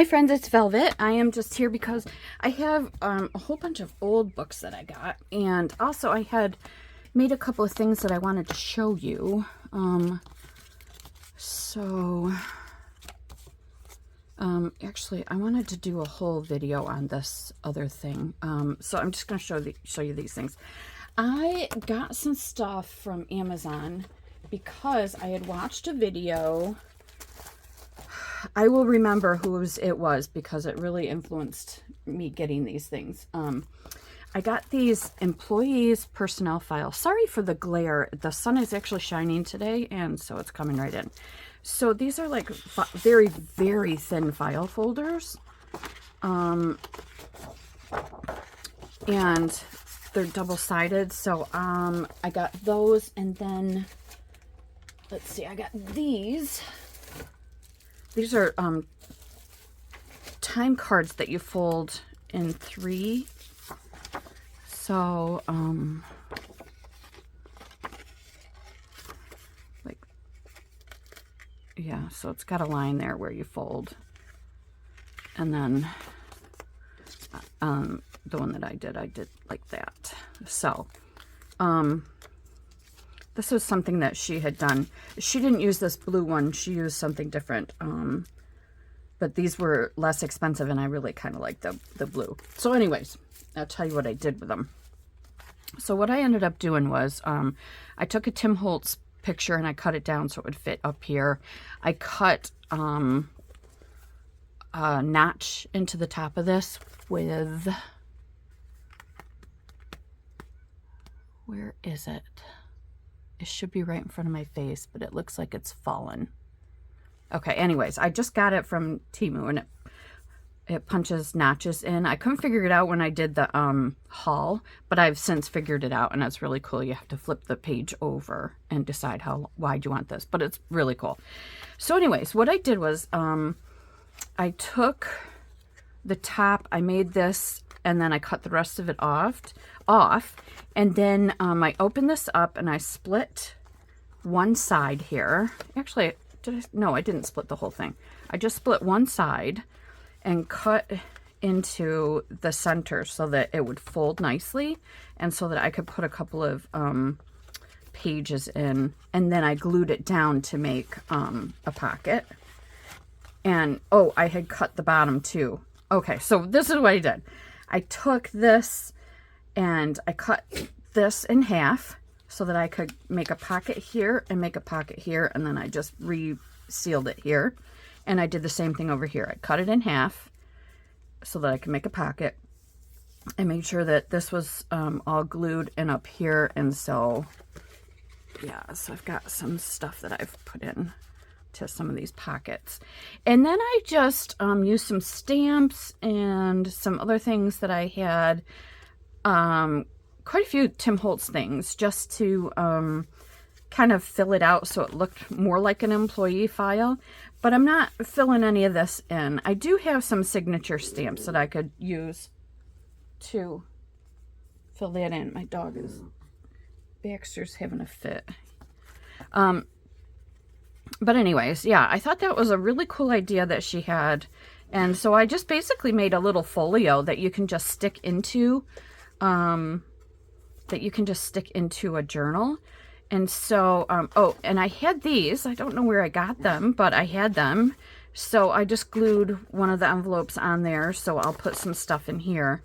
Hi friends, it's Velvet. I am just here because I have a whole bunch of old books that I got, and also I had made a couple of things that I wanted to show you. Actually I wanted to do a whole video on this other thing. So I'm just going to show you these things. I got some stuff from Amazon because I had watched a video. I will remember whose it was because it really influenced me getting these things. I got these employees personnel files. Sorry for the glare. The sun is actually shining today, and so it's coming right in. So these are like very, very thin file folders. And they're double-sided. So I got those, and then let's see, I got these. These are time cards that you fold in 3. So, like, yeah, so it's got a line there where you fold. And then the one that I did like that. So, this was something that she had done. She didn't use this blue one. She used something different. But these were less expensive, and I really kind of like the blue. So anyways, I'll tell you what I did with them. So what I ended up doing was I took a Tim Holtz picture and I cut it down so it would fit up here. I cut a notch into the top of this with... Where is it? It should be right in front of my face, but it looks like it's fallen. Okay, anyways, I just got it from Temu, and it punches notches in. I couldn't figure it out when I did the haul, but I've since figured it out, and it's really cool. You have to flip the page over and decide how wide you want this, but it's really cool. So anyways, what I did was I took the top, I made this, and then I cut the rest of it off. And then I opened this up and I split one side here. Actually, no, I didn't split the whole thing. I just split one side and cut into the center so that it would fold nicely and so that I could put a couple of pages in. And then I glued it down to make a pocket. And, oh, I had cut the bottom too. Okay, so this is what I did. I took this and I cut this in half so that I could make a pocket here and make a pocket here, and then I just re-sealed it here. And I did the same thing over here. I cut it in half so that I could make a pocket. I made sure that this was all glued and up here, and so yeah, so I've got some stuff that I've put in to some of these pockets. And then I just used some stamps and some other things that I had, quite a few Tim Holtz things, just to kind of fill it out so it looked more like an employee file. But I'm not filling any of this in. I do have some signature stamps that I could use to fill that in. My dog is, Baxter's having a fit. But anyways, yeah, I thought that was a really cool idea that she had. And so I just basically made a little folio that you can just stick into, a journal. And so, oh, and I had these. I don't know where I got them, but I had them. So I just glued one of the envelopes on there. So I'll put some stuff in here.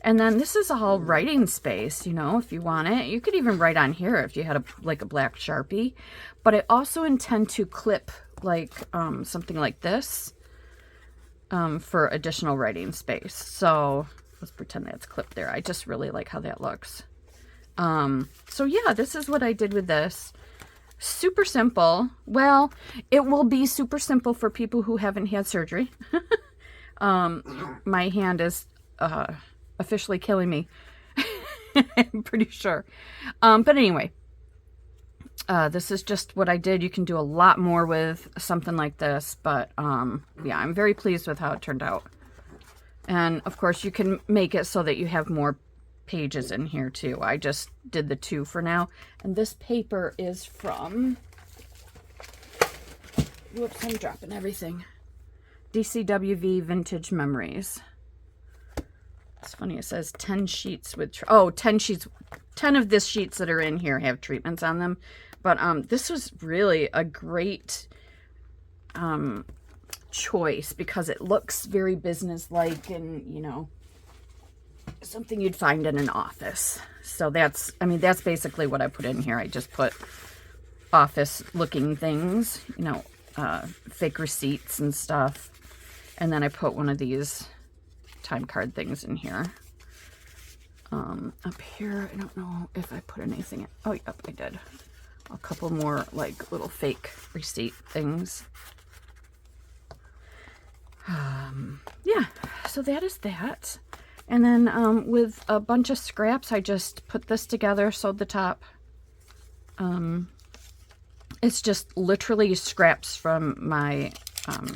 And then this is all writing space, you know, if you want it. You could even write on here if you had like a black Sharpie. But I also intend to clip like something like this for additional writing space. So let's pretend that's clipped there. I just really like how that looks. So yeah, this is what I did with this. Super simple. Well, it will be super simple for people who haven't had surgery. My hand is officially killing me. I'm pretty sure. But anyway, this is just what I did. You can do a lot more with something like this, but yeah, I'm very pleased with how it turned out. And of course you can make it so that you have more pages in here too. I just did the 2 for now. And this paper is from, whoops, I'm dropping everything. DCWV Vintage Memories. It's funny, it says 10 sheets with, 10 sheets, 10 of this sheets that are in here have treatments on them. But this was really a great choice because it looks very business-like and, you know, something you'd find in an office. So that's, I mean, that's basically what I put in here. I just put office-looking things, you know, fake receipts and stuff. And then I put one of these time card things in here. Up here, I don't know if I put anything in. Oh, yep, I did. A couple more, like, little fake receipt things. Yeah, so that is that. And then with a bunch of scraps, I just put this together, sewed the top. It's just literally scraps from my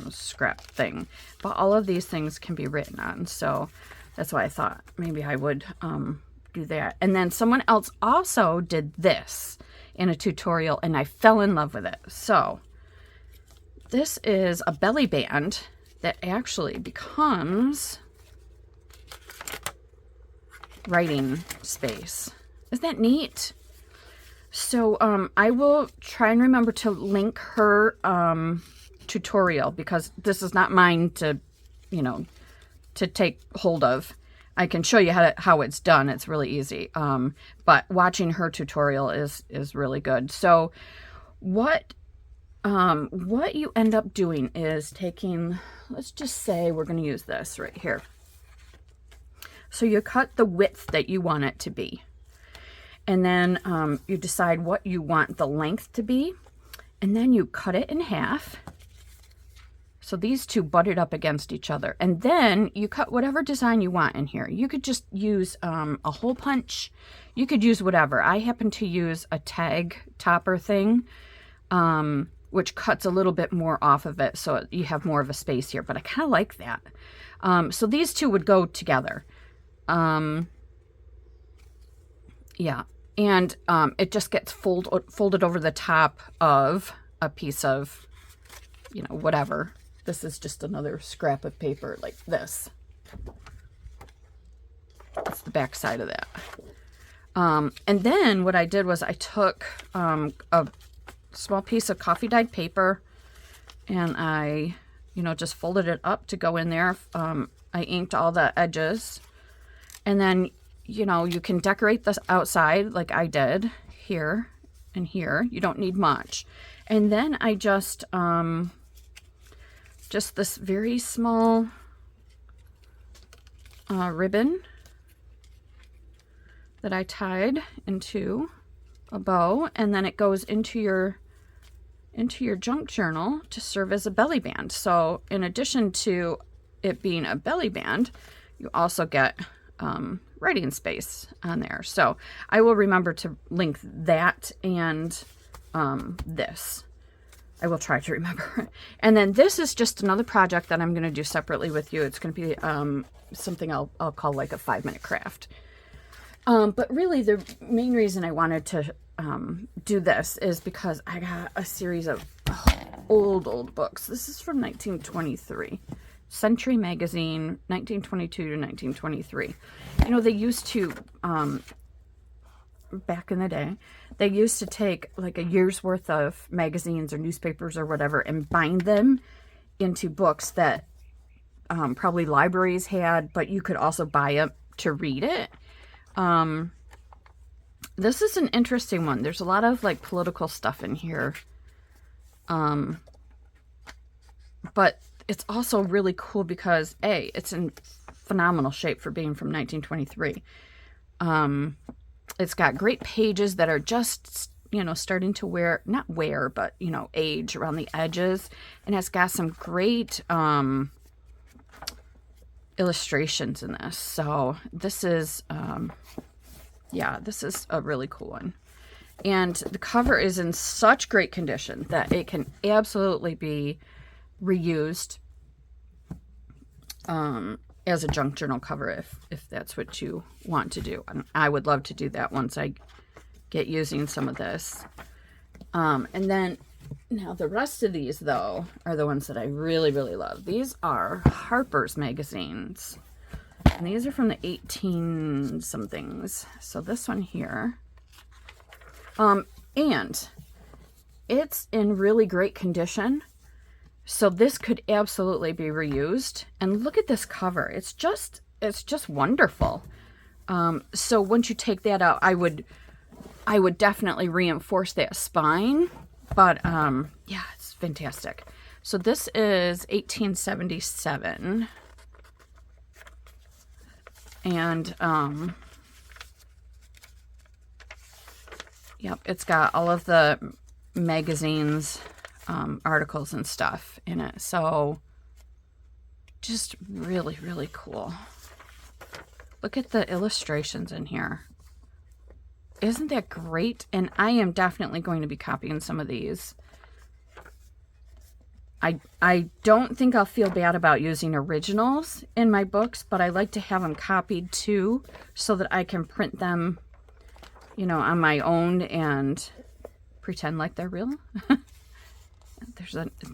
scrap thing. But all of these things can be written on, so that's why I thought maybe I would do that. And then someone else also did this in a tutorial, and I fell in love with it. So this is a belly band that actually becomes writing space. Isn't that neat? So I will try and remember to link her tutorial, because this is not mine to, you know, to take hold of. I can show you how it's done. It's really easy. But watching her tutorial is really good. So what you end up doing is taking, let's just say we're going to use this right here. So you cut the width that you want it to be. And then you decide what you want the length to be. And then you cut it in half. So these two butted up against each other. And then you cut whatever design you want in here. You could just use a hole punch. You could use whatever. I happen to use a tag topper thing, which cuts a little bit more off of it, so you have more of a space here. But I kind of like that. So these two would go together. Yeah. And it just gets folded over the top of a piece of, you know, whatever. This is just another scrap of paper like this. That's the back side of that. And then what I did was I took a small piece of coffee dyed paper and I, you know, just folded it up to go in there. I inked all the edges. And then, you know, you can decorate this outside like I did here and here. You don't need much. And then I just this very small ribbon that I tied into a bow, and then it goes into your junk journal to serve as a belly band. So in addition to it being a belly band, you also get writing space on there. So I will remember to link that and this. I will try to remember. And then this is just another project that I'm going to do separately with you. It's going to be something I'll call like a 5-minute craft. But really the main reason I wanted to do this is because I got a series of old books. This is from 1923. Century Magazine, 1922 to 1923. You know, they used to, back in the day, they used to take like a year's worth of magazines or newspapers or whatever and bind them into books that probably libraries had, but you could also buy it to read it. This is an interesting one. There's a lot of like political stuff in here. But it's also really cool because A, it's in phenomenal shape for being from 1923. It's got great pages that are just, you know, starting to not wear, but, you know, age around the edges. And it's got some great illustrations in this. So this is, yeah, this is a really cool one. And the cover is in such great condition that it can absolutely be reused as a junk journal cover if that's what you want to do. And I would love to do that once I get using some of this. And then Now, the rest of these, though, are the ones that I really, really love. These are Harper's magazines. And these are from the 18-somethings. So this one here. And it's in really great condition. So this could absolutely be reused. And look at this cover. It's just wonderful. So once you take that out, I would definitely reinforce that spine. But yeah, it's fantastic. So this is 1877. And yep, it's got all of the magazines, articles and stuff in it. So just really, really cool. Look at the illustrations in here. Isn't that great? And I am definitely going to be copying some of these. I don't think I'll feel bad about using originals in my books, but I like to have them copied too, so that I can print them, you know, on my own and pretend like they're real.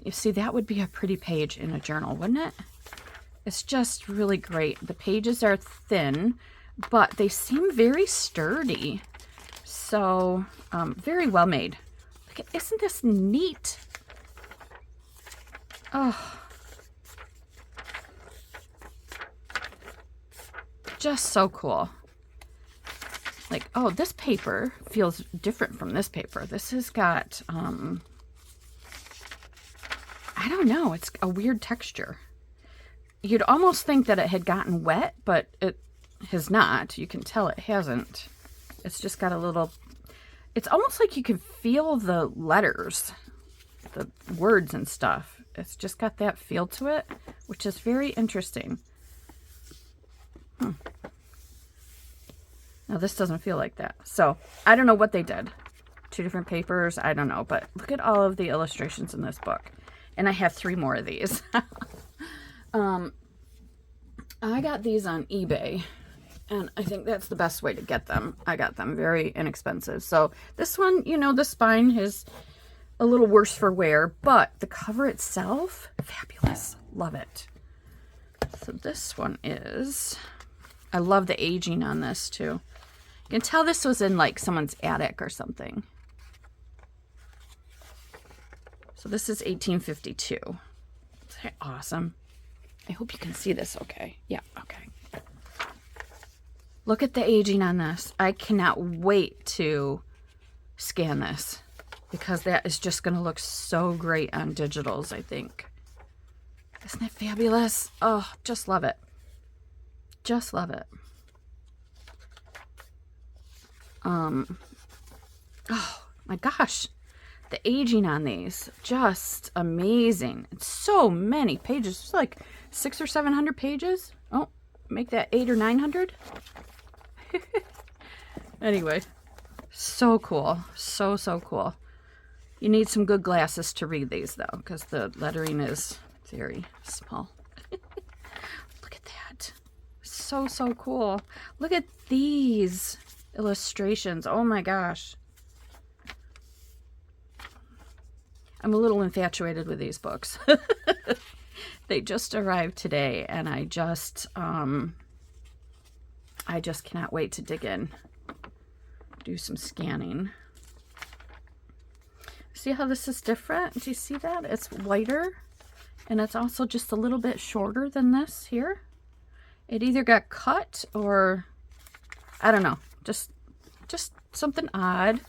You see, that would be a pretty page in a journal, wouldn't it? It's just really great. The pages are thin, but they seem very sturdy. So, very well made. Look at, isn't this neat? Oh. Just so cool. Like, oh, this paper feels different from this paper. This has got, I don't know, it's a weird texture. You'd almost think that it had gotten wet, but it has not. You can tell it hasn't. It's just got a little, it's almost like you can feel the letters, the words and stuff. It's just got that feel to it, which is very interesting. Now this doesn't feel like that. So I don't know what they did. 2 different papers, I don't know. But look at all of the illustrations in this book. And I have 3 more of these. I got these on eBay. And I think that's the best way to get them. I got them very inexpensive. So this one, you know, the spine is a little worse for wear, but the cover itself, fabulous. Love it. So this one is, I love the aging on this too. You can tell this was in like someone's attic or something. So this is 1852. Isn't that awesome? I hope you can see this okay. Yeah, okay. Look at the aging on this. I cannot wait to scan this, because that is just going to look so great on digitals, I think. Isn't it fabulous? Oh, just love it. Just love it. Oh my gosh. The aging on these, just amazing. It's so many pages. It's like 600 or 700 pages. Oh, make that 800 or 900. Anyway, so cool. So cool. You need some good glasses to read these, though, because the lettering is very small. Look at that. So cool. Look at these illustrations. Oh my gosh. I'm a little infatuated with these books. They just arrived today, and I just cannot wait to dig in. Do some scanning. See how this is different? Do you see that? It's whiter, and it's also just a little bit shorter than this here. It either got cut or, I don't know, just something odd.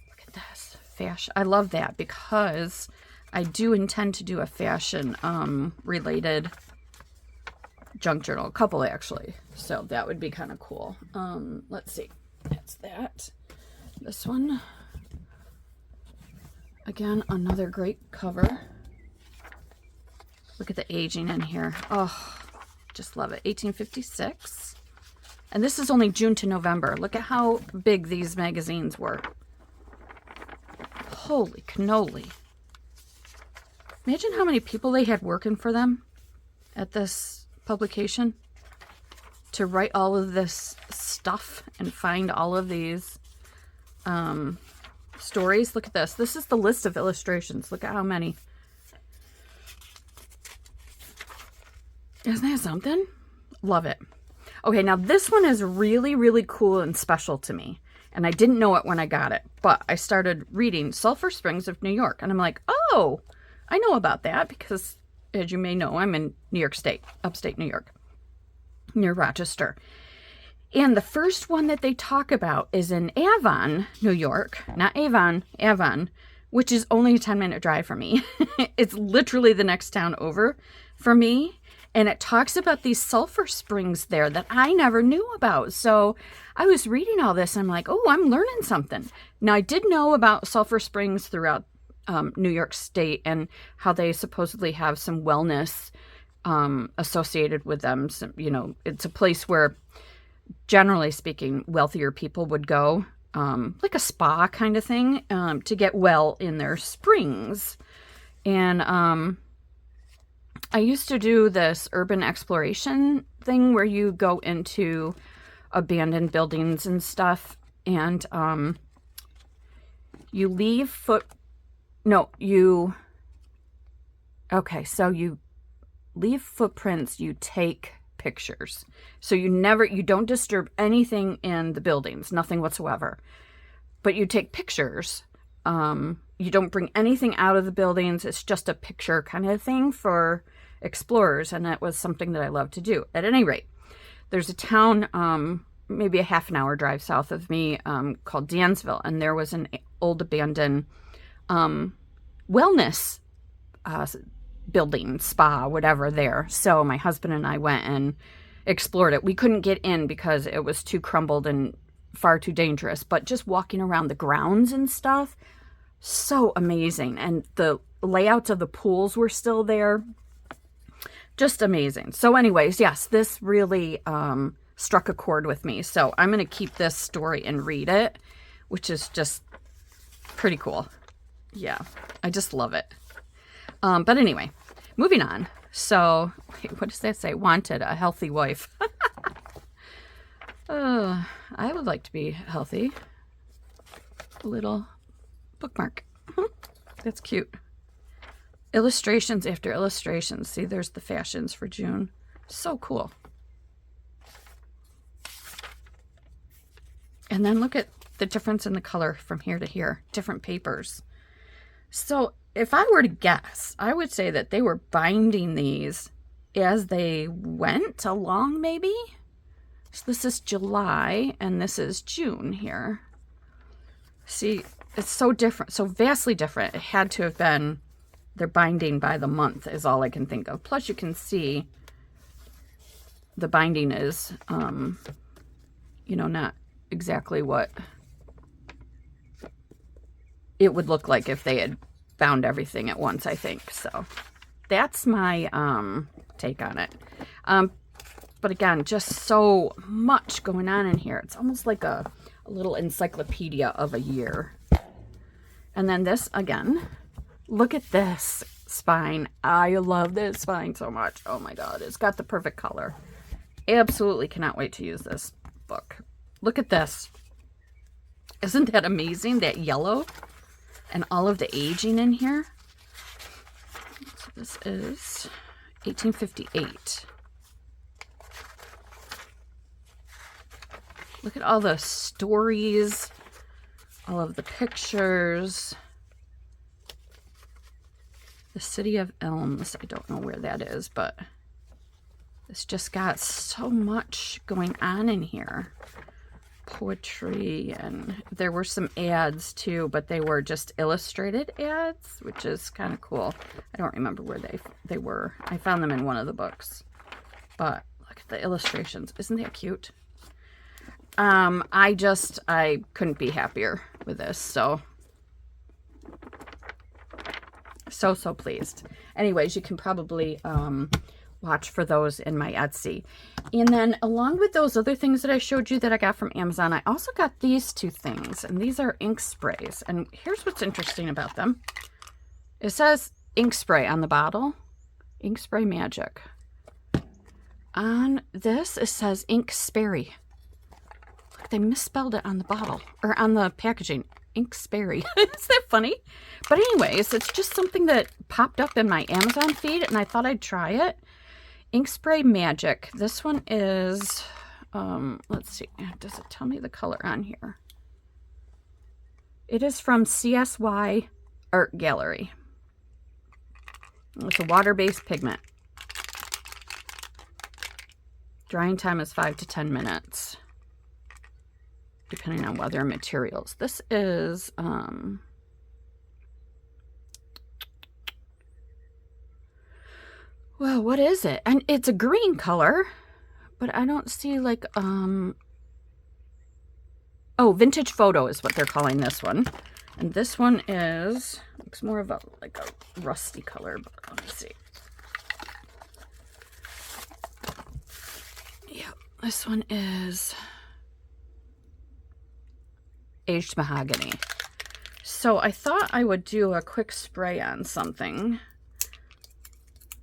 Look at this. Fashion. I love that, because I do intend to do a fashion related junk journal, a couple actually, so that would be kind of cool. Let's see, that's that. This one, again, another great cover. Look at the aging in here. Oh, just love it. 1856, and this is only June to November. Look at how big these magazines were. Holy cannoli. Imagine how many people they had working for them at this publication to write all of this stuff and find all of these stories. Look at this. This is the list of illustrations. Look at how many. Isn't that something? Love it. Okay, now this one is really, really cool and special to me. And I didn't know it when I got it. But I started reading Sulphur Springs of New York. And I'm like, oh, I know about that because, as you may know, I'm in New York State, upstate New York, near Rochester. And the first one that they talk about is in Avon, New York. Not Avon, Avon, which is only a 10-minute drive for me. It's literally the next town over for me. And it talks about these sulfur springs there that I never knew about. So I was reading all this. And I'm like, oh, I'm learning something. Now, I did know about sulfur springs throughout New York State and how they supposedly have some wellness associated with them. So, you know, it's a place where, generally speaking, wealthier people would go, like a spa kind of thing, to get well in their springs. And I used to do this urban exploration thing where you go into abandoned buildings and stuff, and you leave you leave footprints, you take pictures. So you don't disturb anything in the buildings, nothing whatsoever. But you take pictures. You don't bring anything out of the buildings. It's just a picture kind of thing for explorers, and that was something that I love to do. At any rate, there's a town maybe a half an hour drive south of me called Dansville, and there was an old abandoned wellness building, spa, whatever there. So my husband and I went and explored it. We couldn't get in because it was too crumbled and far too dangerous, but just walking around the grounds and stuff, so amazing. And the layouts of the pools were still there. Just amazing. So anyways, yes, this really struck a chord with me. So I'm going to keep this story and read it, which is just pretty cool. Yeah, I just love it. But anyway, moving on. So, wait, what does that say? Wanted, a healthy wife. I would like to be healthy. A little bookmark. That's cute. Illustrations after illustrations. See, there's the fashions for June. So cool. And then look at the difference in the color from here to here. Different papers. So if I were to guess, I would say that they were binding these as they went along, maybe. So this is July and this is June here. See, it's so different, so vastly different. It had to have been, they're binding by the month is all I can think of. Plus you can see the binding is, you know, not exactly what it would look like if they had bound everything at once, I think. So that's my take on it. But again, just so much going on in here. It's almost like a little encyclopedia of a year. And then this again, look at this spine. I love this spine so much. Oh my God, it's got the perfect color. Absolutely cannot wait to use this book. Look at this. Isn't that amazing? That yellow and all of the aging in here. So this is 1858. Look at all the stories, all of the pictures. The City of Elms. I don't know where that is, but it's just got so much going on in here. Poetry, and there were some ads too, but they were just illustrated ads, which is kind of cool. I don't remember where they were. I found them in one of the books. But look at the illustrations. Isn't that cute? I couldn't be happier with this. So pleased. Anyways, you can probably watch for those in my Etsy. And then along with those other things that I showed you that I got from Amazon, I also got these two things, and these are ink sprays. And here's what's interesting about them. It says ink spray on the bottle, ink spray magic. On this, it says ink sperry. Look, they misspelled it on the bottle, or on the packaging. ink spray. Is that funny? But anyways, it's just something that popped up in my Amazon feed, and I thought I'd try it. Ink Spray Magic. This one is, let's see, does it tell me the color on here? It is from CSY Art Gallery. It's a water-based pigment. Drying time is 5 to 10 minutes, depending on weather and materials. This is, well, what is it? And it's a green color, but I don't see like, oh, Vintage Photo is what they're calling this one. And this one is, looks more of a, like a rusty color, but let me see. Yeah, this one is Aged Mahogany. So I thought I would do a quick spray on something.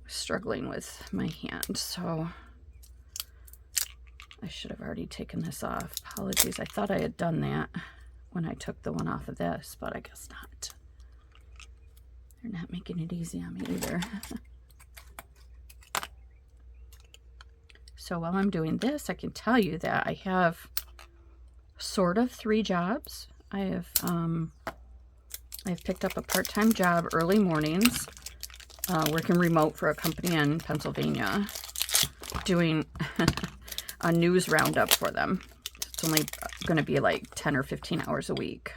Struggling with my hand, so I should have already taken this off. Apologies, I thought I had done that when I took the one off of this, but I guess not. They're not making it easy on me either. So while I'm doing this, I can tell you that I have sort of 3 jobs. I've picked up a part-time job early mornings, working remote for a company in Pennsylvania, doing a news roundup for them. It's only going to be like 10 or 15 hours a week,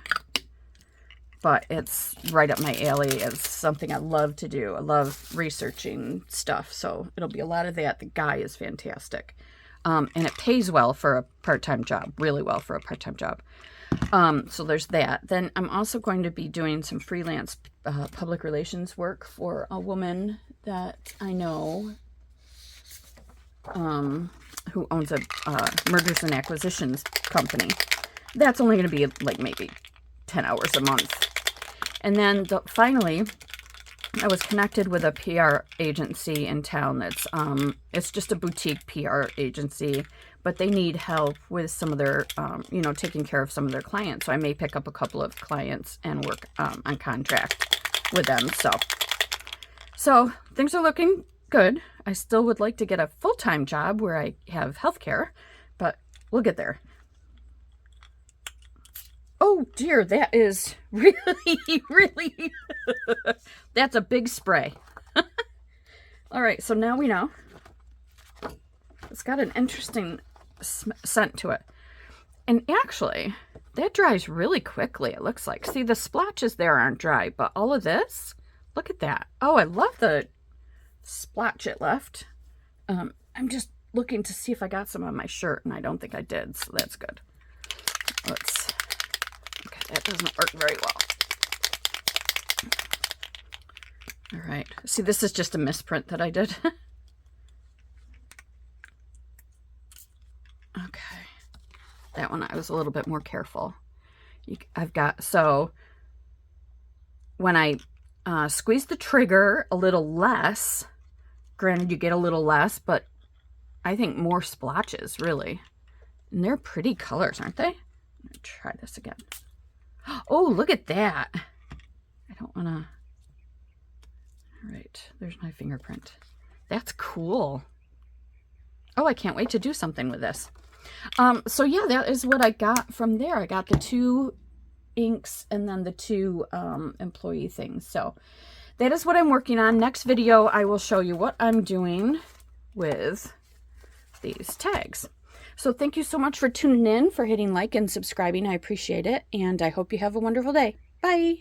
but it's right up my alley. It's something I love to do. I love researching stuff, so it'll be a lot of that. The guy is fantastic, and it pays well for a part-time job, really well for a part-time job. So there's that. Then I'm also going to be doing some freelance public relations work for a woman that I know, who owns a mergers and acquisitions company. That's only going to be like maybe 10 hours a month. And then finally, I was connected with a PR agency in town that's, it's just a boutique PR agency, but they need help with some of their, you know, taking care of some of their clients. So I may pick up a couple of clients and work on contract with them. So things are looking good. I still would like to get a full-time job where I have healthcare, but we'll get there. Oh dear, that is really, that's a big spray. All right, so now we know. It's got an interesting scent to it. And actually, that dries really quickly, it looks like. See, the splotches there aren't dry, but all of this, look at that. Oh, I love the splotch it left. I'm just looking to see if I got some on my shirt, and I don't think I did, so that's good. Okay, that doesn't work very well. All right. See, this is just a misprint that I did. Okay. That one I was a little bit more careful. I've got, so when I squeeze the trigger a little less, granted you get a little less, but I think more splotches, really. And they're pretty colors, aren't they? I'm going to try this again. Oh, look at that. I don't want to. All right, there's my fingerprint. That's cool. Oh, I can't wait to do something with this. So yeah, that is what I got from there. I got the 2 inks and then the 2 employee things. So that is what I'm working on. Next video, I will show you what I'm doing with these tags. So thank you so much for tuning in, for hitting like and subscribing. I appreciate it, and I hope you have a wonderful day. Bye.